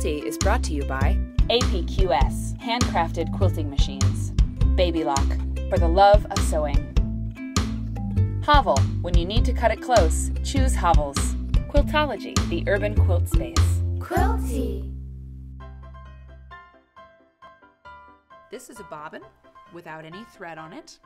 Quilty is brought to you by APQS, handcrafted quilting machines. Baby Lock, for the love of sewing. Hovel, when you need to cut it close, choose Hovels. Quiltology, the urban quilt space. Quilty. This is a bobbin without any thread on it.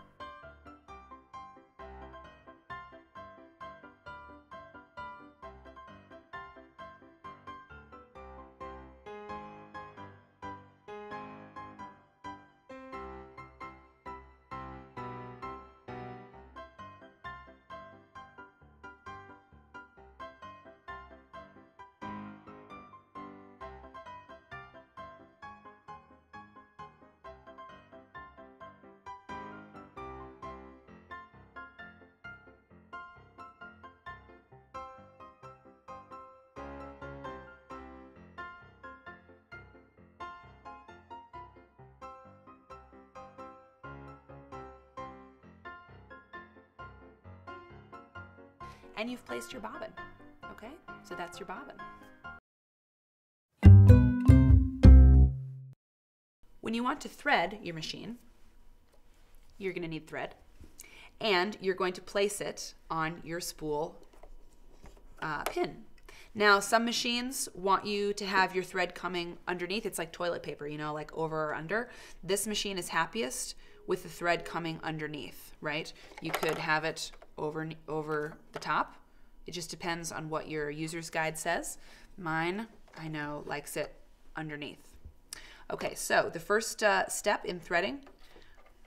And you've placed your bobbin, okay? So that's your bobbin. When you want to thread your machine, you're going to need thread, and you're going to place it on your spool pin. Now, some machines want you to have your thread coming underneath. It's like toilet paper, you know, like over or under. This machine is happiest with the thread coming underneath, right? You could have it over the top. It just depends on what your user's guide says. Mine, I know, likes it underneath. Okay, so the first step in threading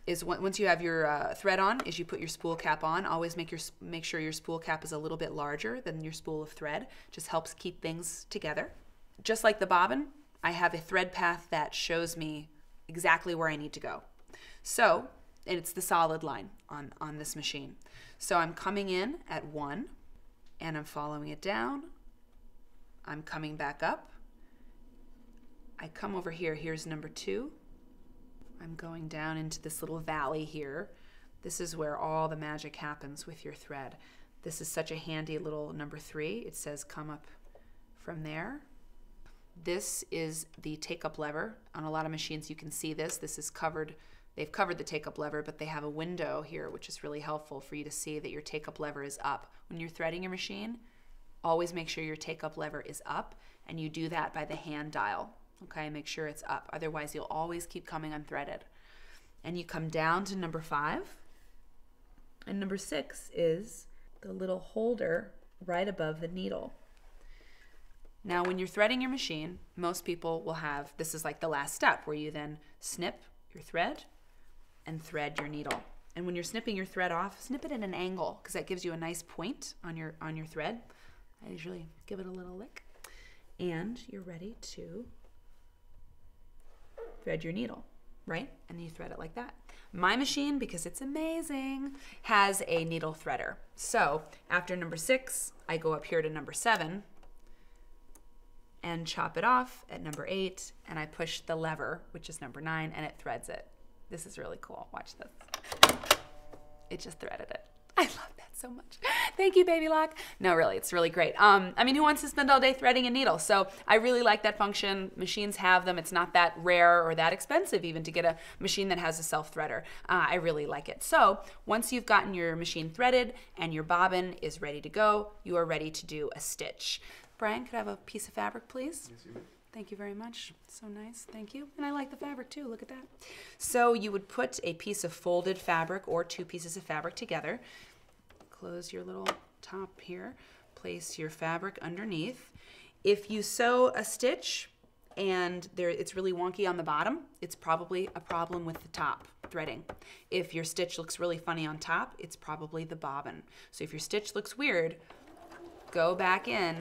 is once you have your thread on, is you put your spool cap on. Always make sure your spool cap is a little bit larger than your spool of thread. Just helps keep things together. Just like the bobbin, I have a thread path that shows me exactly where I need to go. So, and it's the solid line on this machine. So I'm coming in at 1, and I'm following it down. I'm coming back up. I come over here, here's number 2. I'm going down into this little valley here. This is where all the magic happens with your thread. This is such a handy little number 3. It says come up from there. This is the take-up lever. On a lot of machines you can see this. This is covered. They've covered the take-up lever, but they have a window here, which is really helpful for you to see that your take-up lever is up. When you're threading your machine, always make sure your take-up lever is up, and you do that by the hand dial. Okay, make sure it's up. Otherwise, you'll always keep coming unthreaded. And you come down to number 5, and number 6 is the little holder right above the needle. Now, when you're threading your machine, most people will have, this is like the last step, where you then snip your thread and thread your needle. And when you're snipping your thread off, snip it at an angle, because that gives you a nice point on your thread. I usually give it a little lick. And you're ready to thread your needle, right? And you thread it like that. My machine, because it's amazing, has a needle threader. So after number 6, I go up here to number 7 and chop it off at number 8, and I push the lever, which is number 9, and it threads it. This is really cool. Watch this. It just threaded it. I love that so much. Thank you, Baby Lock. No, really, it's really great. I mean, who wants to spend all day threading a needle? So I really like that function. Machines have them. It's not that rare or that expensive even to get a machine that has a self-threader. I really like it. So once you've gotten your machine threaded and your bobbin is ready to go, you are ready to do a stitch. Brian, could I have a piece of fabric, please? Yes, you may. Thank you very much. So nice. Thank you. And I like the fabric too. Look at that. So you would put a piece of folded fabric or 2 pieces of fabric together. Close your little top here. Place your fabric underneath. If you sew a stitch and it's really wonky on the bottom, it's probably a problem with the top threading. If your stitch looks really funny on top, it's probably the bobbin. So if your stitch looks weird, go back in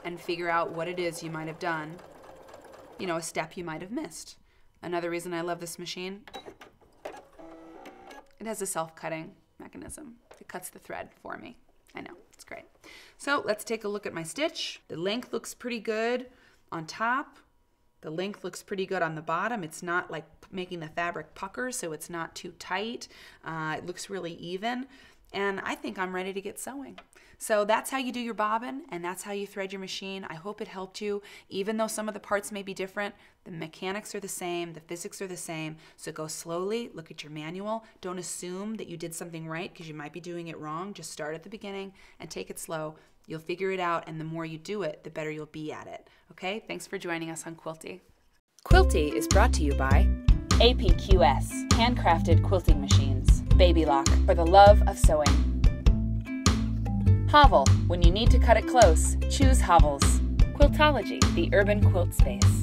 and figure out what it is you might have done, you know, a step you might have missed. Another reason I love this machine, it has a self-cutting mechanism. It cuts the thread for me. I know, it's great. So let's take a look at my stitch. The length looks pretty good on top. The length looks pretty good on the bottom. It's not like making the fabric pucker, so it's not too tight. It looks really even. and I think I'm ready to get sewing. So that's how you do your bobbin, and that's how you thread your machine. I hope it helped you. Even though some of the parts may be different, the mechanics are the same, the physics are the same. So go slowly, look at your manual. Don't assume that you did something right because you might be doing it wrong. Just start at the beginning and take it slow. You'll figure it out, and the more you do it, the better you'll be at it. Okay? Thanks for joining us on Quilty. Quilty is brought to you by APQS, handcrafted quilting machines. Baby Lock, for the love of sewing. Hovel, when you need to cut it close, choose Hovels. Quiltology, the urban quilt space.